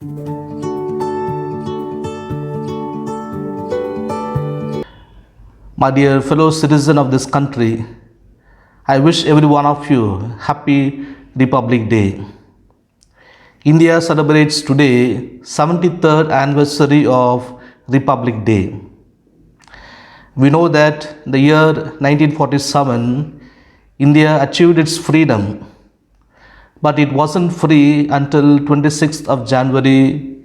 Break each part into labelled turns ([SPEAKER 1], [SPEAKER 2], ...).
[SPEAKER 1] My dear fellow citizen of this country, I wish every one of you happy Republic Day. India celebrates today 73rd anniversary of Republic Day. We know that in the year 1947, India achieved its freedom, but it wasn't free until 26th of January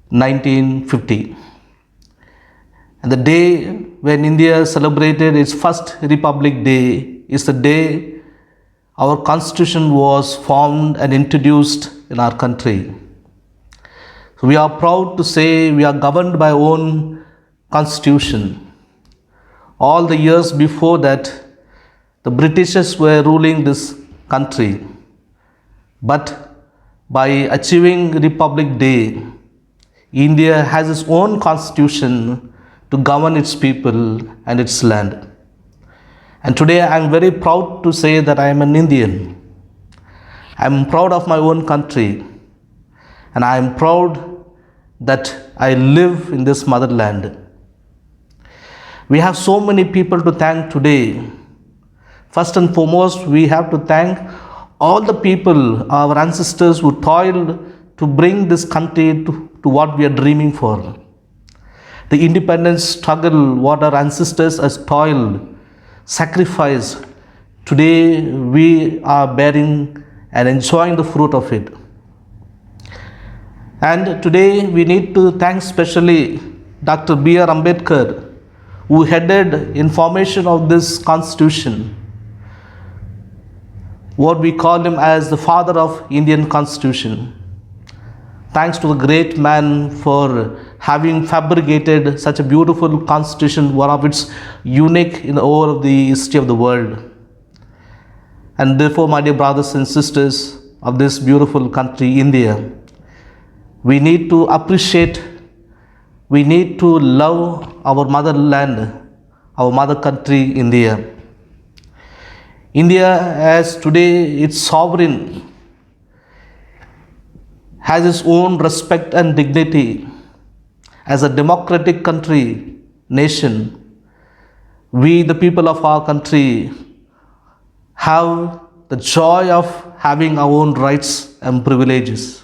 [SPEAKER 1] 1950. And the day when India celebrated its first Republic Day is the day our Constitution was formed and introduced in our country. So we are proud to say we are governed by our own Constitution. All the years before that, the Britishers were ruling this country. But by achieving Republic Day, India has its own Constitution to govern its people and its land. And today I am very proud to say that I am an Indian. I am proud of my own country, and I am proud that I live in this motherland. We have so many people to thank today. First and foremost, we have to thank all the people, our ancestors who toiled to bring this country to what we are dreaming for. The independence struggle, what our ancestors has toiled, sacrificed, today we are bearing and enjoying the fruit of it. And today we need to thank specially Dr. B.R. Ambedkar, who headed in formation of this constitution. What we call him as the father of Indian Constitution. Thanks to the great man for having fabricated such a beautiful constitution, one of its unique in all of the history of the world. And therefore, my dear brothers and sisters of this beautiful country, India, we need to appreciate, we need to love our motherland, our mother country, India. India as today its sovereign has its own respect and dignity. As a democratic country, nation, we, the people of our country, have the joy of having our own rights and privileges.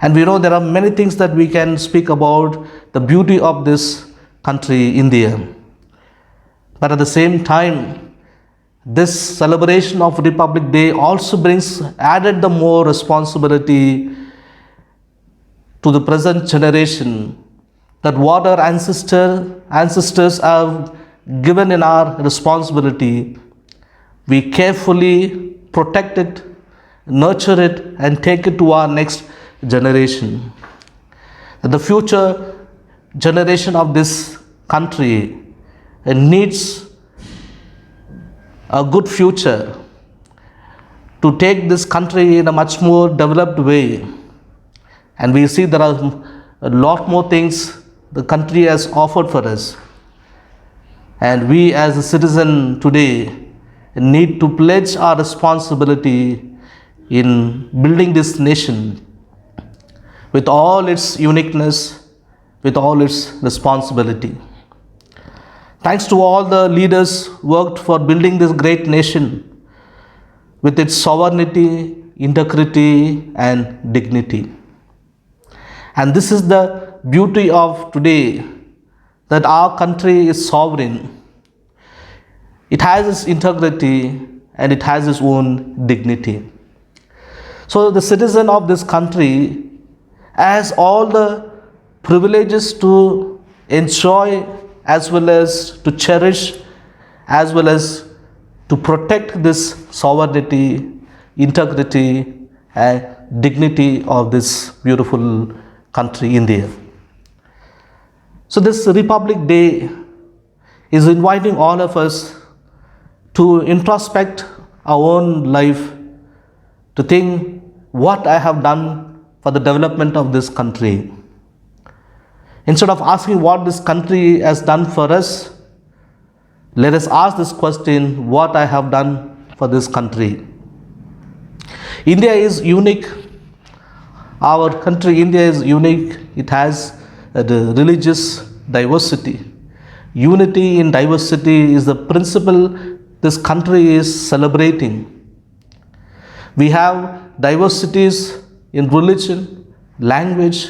[SPEAKER 1] And we know there are many things that we can speak about the beauty of this country, India. But at the same time, this celebration of Republic Day also brings added the more responsibility to the present generation, that what our ancestors have given in our responsibility, we carefully protect it, nurture it, and take it to our next generation. That the future generation of this country needs a good future to take this country in a much more developed way. And we see there are a lot more things the country has offered for us. And we as a citizen today need to pledge our responsibility in building this nation with all its uniqueness, with all its responsibility. Thanks to all the leaders who worked for building this great nation with its sovereignty, integrity, and dignity. And this is the beauty of today, that our country is sovereign. It has its integrity and it has its own dignity. So the citizen of this country has all the privileges to enjoy, as well as to cherish, as well as to protect this sovereignty, integrity, and dignity of this beautiful country, India. So this Republic Day is inviting all of us to introspect our own life, to think what I have done for the development of this country. Instead of asking what this country has done for us, let us ask this question, what I have done for this country. India is unique Our country, India, is unique. It has the religious diversity. Unity in diversity is the principle this country is celebrating. We have diversities in religion, language,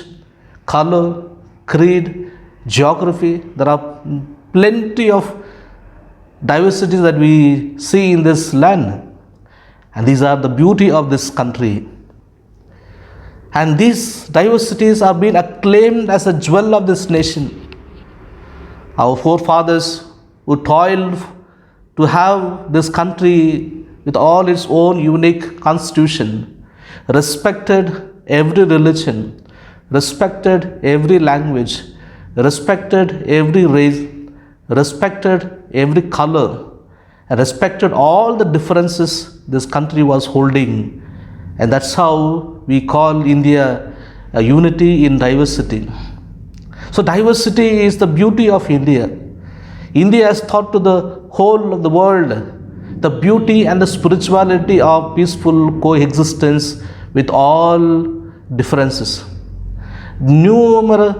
[SPEAKER 1] color, creed, geography. There are plenty of diversities that we see in this land. And these are the beauty of this country. And these diversities are being acclaimed as a jewel of this nation. Our forefathers who toiled to have this country with all its own unique constitution, respected every religion, respected every language, respected every race, respected every color, and respected all the differences this country was holding. And that's how we call India a unity in diversity. So diversity is the beauty of India. India has taught to the whole of the world the beauty and the spirituality of peaceful coexistence with all differences. Numerous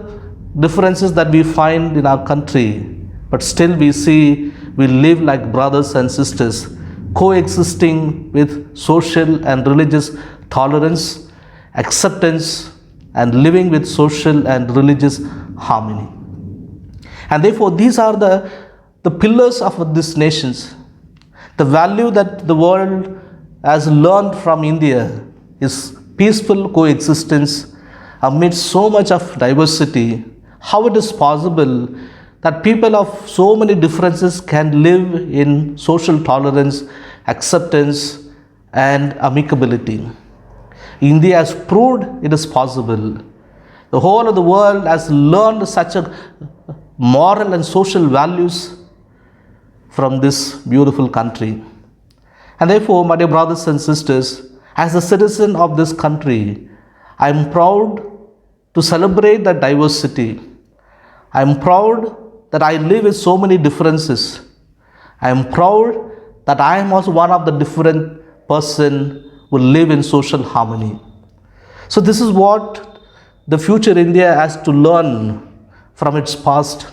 [SPEAKER 1] differences that we find in our country, but still we see we live like brothers and sisters, coexisting with social and religious tolerance, acceptance, and living with social and religious harmony. And therefore, these are the pillars of these nations. The value that the world has learned from India is peaceful coexistence amidst so much of diversity. How it is possible that people of so many differences can live in social tolerance, acceptance, and amicability. India has proved it is possible. The whole of the world has learned such a moral and social values from this beautiful country. And therefore, my dear brothers and sisters, as a citizen of this country, I am proud to celebrate that diversity. I am proud that I live with so many differences. I am proud that I am also one of the different person who live in social harmony. So this is what the future India has to learn from its past.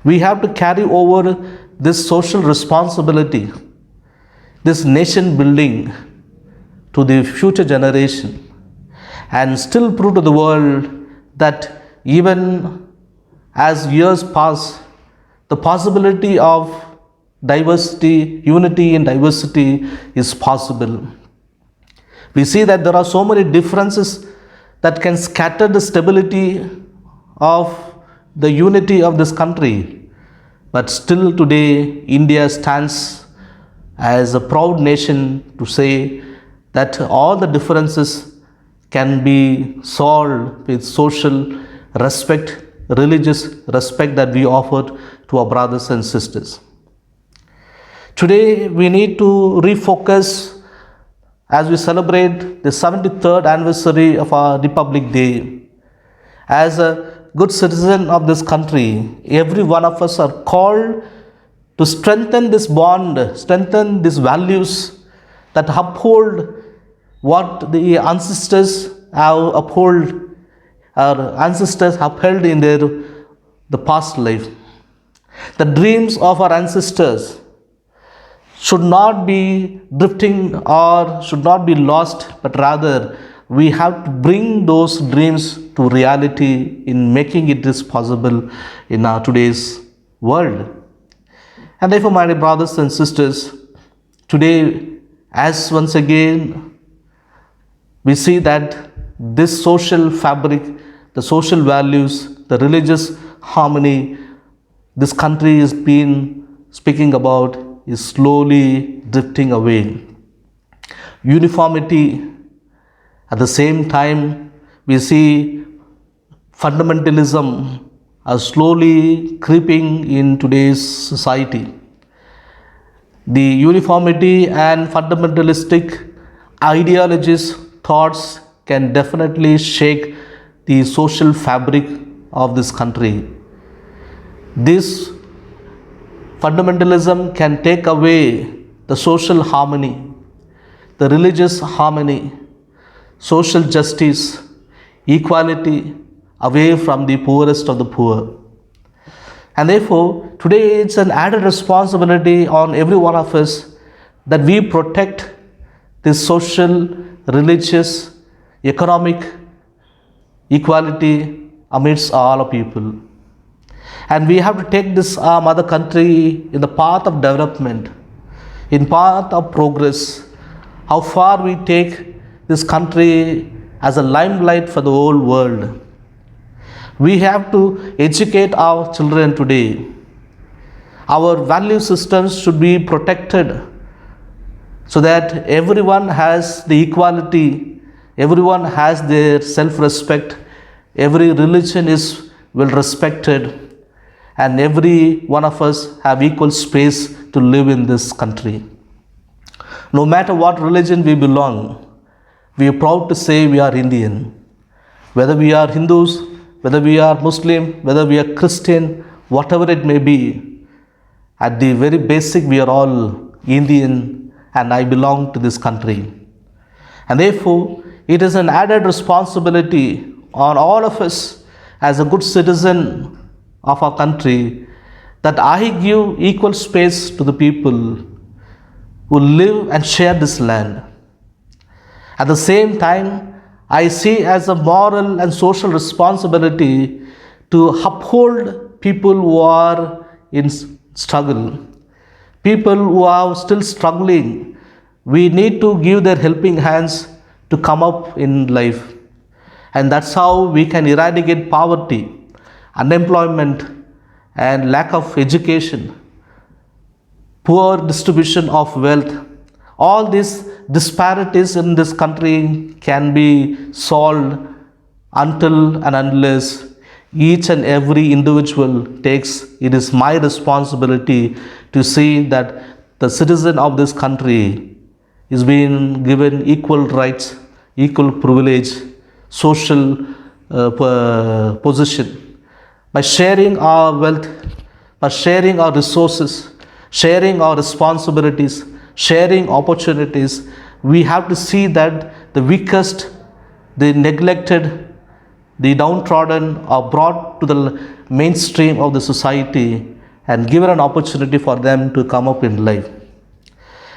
[SPEAKER 1] We have to carry over this social responsibility, this nation building to the future generation, and still prove to the world that even as years pass, the possibility of diversity, unity in diversity is possible. We see that there are so many differences that can scatter the stability of the unity of this country. But still today, India stands as a proud nation to say that all the differences can be solved with social respect, religious respect that we offer to our brothers and sisters. Today, we need to refocus as we celebrate the 73rd anniversary of our Republic Day. As a good citizen of this country, every one of us are called to strengthen this bond, strengthen these values that uphold what the ancestors have upheld, our ancestors upheld in the past life. The dreams of our ancestors should not be drifting or should not be lost, but rather we have to bring those dreams to reality in making it this possible in our today's world. And therefore, my dear brothers and sisters, today, as once again we see that this social fabric, the social values, the religious harmony this country is been speaking about is slowly drifting away. Uniformity, at the same time, we see fundamentalism are slowly creeping in today's society. The uniformity and fundamentalistic ideologies, thoughts can definitely shake the social fabric of this country. This fundamentalism can take away the social harmony, the religious harmony. social justice, equality away from the poorest of the poor. And therefore, today it's an added responsibility on every one of us that we protect this social, religious, economic equality amidst all people. And we have to take this mother country in the path of development, in path of progress. How far we take this country as a limelight for the whole world. We have to educate our children today. Our value systems should be protected so that everyone has the equality, everyone has their self-respect, every religion is well respected, and every one of us have equal space to live in this country. No matter what religion we belong, we are proud to say we are Indian. Whether we are Hindus, whether we are Muslim, whether we are Christian, whatever it may be, at the very basic we are all Indian, and I belong to this country. And therefore, it is an added responsibility on all of us as a good citizen of our country that I give equal space to the people who live and share this land. At the same time, I see as a moral and social responsibility to uphold people who are in struggle, people who are still struggling. We need to give their helping hands to come up in life. And that's how we can eradicate poverty, unemployment, and lack of education, poor distribution of wealth. All these disparities in this country can be solved until and unless each and every individual takes it is my responsibility to see that the citizen of this country is being given equal rights, equal privilege, social position. By sharing our wealth, by sharing our resources, sharing our responsibilities, sharing opportunities, we have to see that the weakest, the neglected, the downtrodden are brought to the mainstream of the society and given an opportunity for them to come up in life.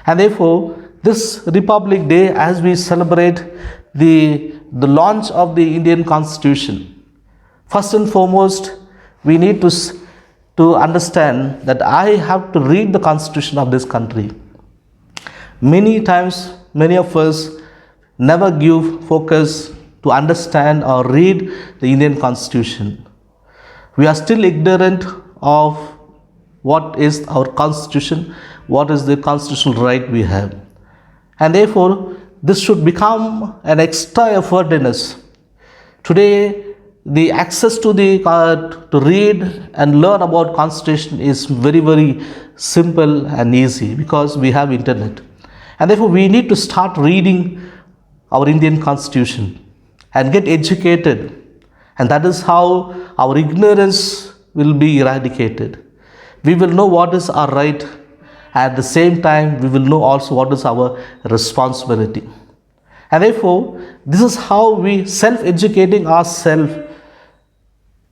[SPEAKER 1] And therefore, this Republic Day, as we celebrate the launch of the Indian Constitution, first and foremost, we need to understand that I have to read the Constitution of this country. Many times, many of us never give focus to understand or read the Indian Constitution. We are still ignorant of what is our Constitution, what is the constitutional right we have. And therefore, this should become an extra effort in us. Today, the access to to read and learn about Constitution is very, very simple and easy because we have internet. And therefore, we need to start reading our Indian Constitution and get educated. And that is how our ignorance will be eradicated. We will know what is our right. At the same time, we will know also what is our responsibility. And therefore, this is how we self-educating ourselves,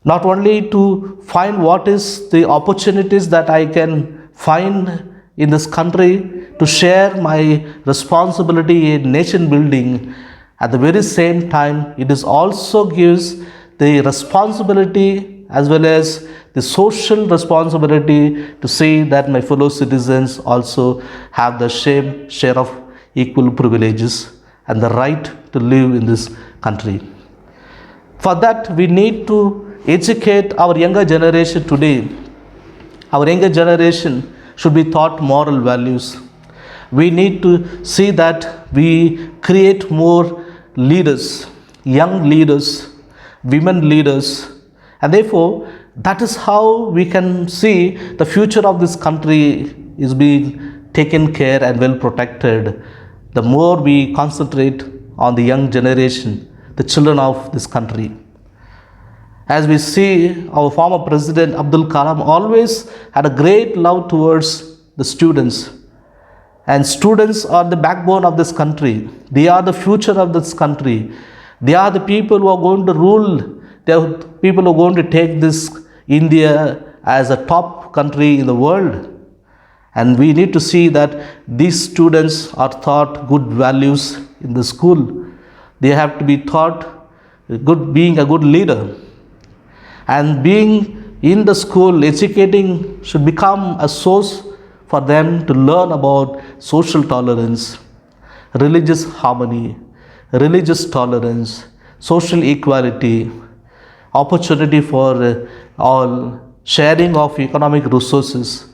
[SPEAKER 1] not only to find what is the opportunities that I can find in this country to share my responsibility in nation building. At the very same time, it is also gives the responsibility as well as the social responsibility to see that my fellow citizens also have the same share of equal privileges and the right to live in this country. For that, we need to educate our younger generation today. Our younger generation should be taught moral values. We need to see that we create more leaders, young leaders, women leaders, and therefore that is how we can see the future of this country is being taken care and well protected. The more we concentrate on the young generation, the children of this country. As we see, our former President Abdul Kalam always had a great love towards the students. And students are the backbone of this country. They are the future of this country. They are the people who are going to rule. They are people who are going to take this India as a top country in the world. And we need to see that these students are taught good values in the school. They have to be taught being a good leader. And being in the school, educating should become a source for them to learn about social tolerance, religious harmony, religious tolerance, social equality, opportunity for all, sharing of economic resources,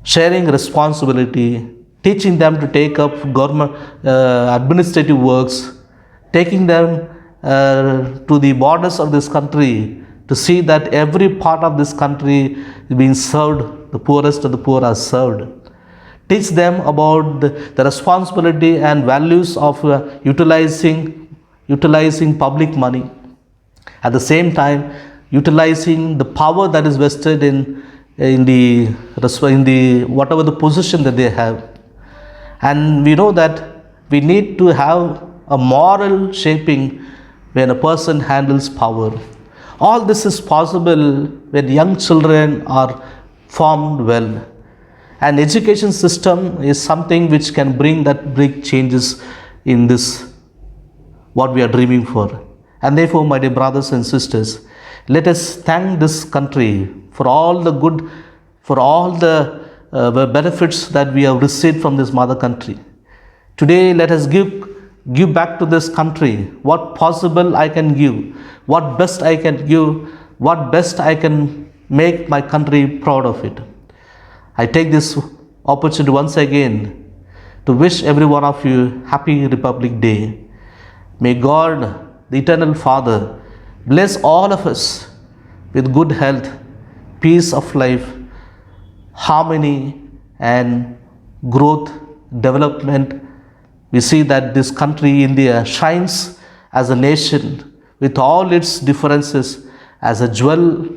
[SPEAKER 1] sharing responsibility, teaching them to take up government administrative works, taking them to the borders of this country to see that every part of this country is being served, the poorest of the poor are served. Teach them about the responsibility and values of utilizing public money. At the same time, utilizing the power that is vested in the whatever the position that they have. And we know that we need to have a moral shaping when a person handles power. All this is possible when young children are formed well. And education system is something which can bring that big changes in this, what we are dreaming for. And therefore, my dear brothers and sisters, let us thank this country for all the good, for all the benefits that we have received from this mother country. Today, let us give back to this country what possible I can give, what best I can give, what best I can make my country proud of it. I take this opportunity once again to wish every one of you happy Republic Day. May God, the Eternal Father, bless all of us with good health, peace of life, harmony and growth, development. We see that this country, India, shines as a nation with all its differences as a jewel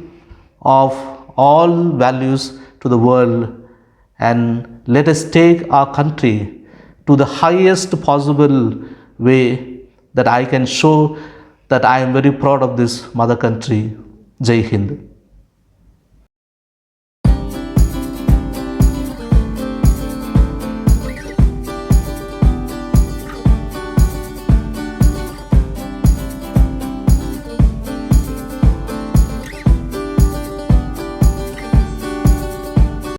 [SPEAKER 1] of all values to the world. And let us take our country to the highest possible way that I can show that I am very proud of this mother country. Jai Hind.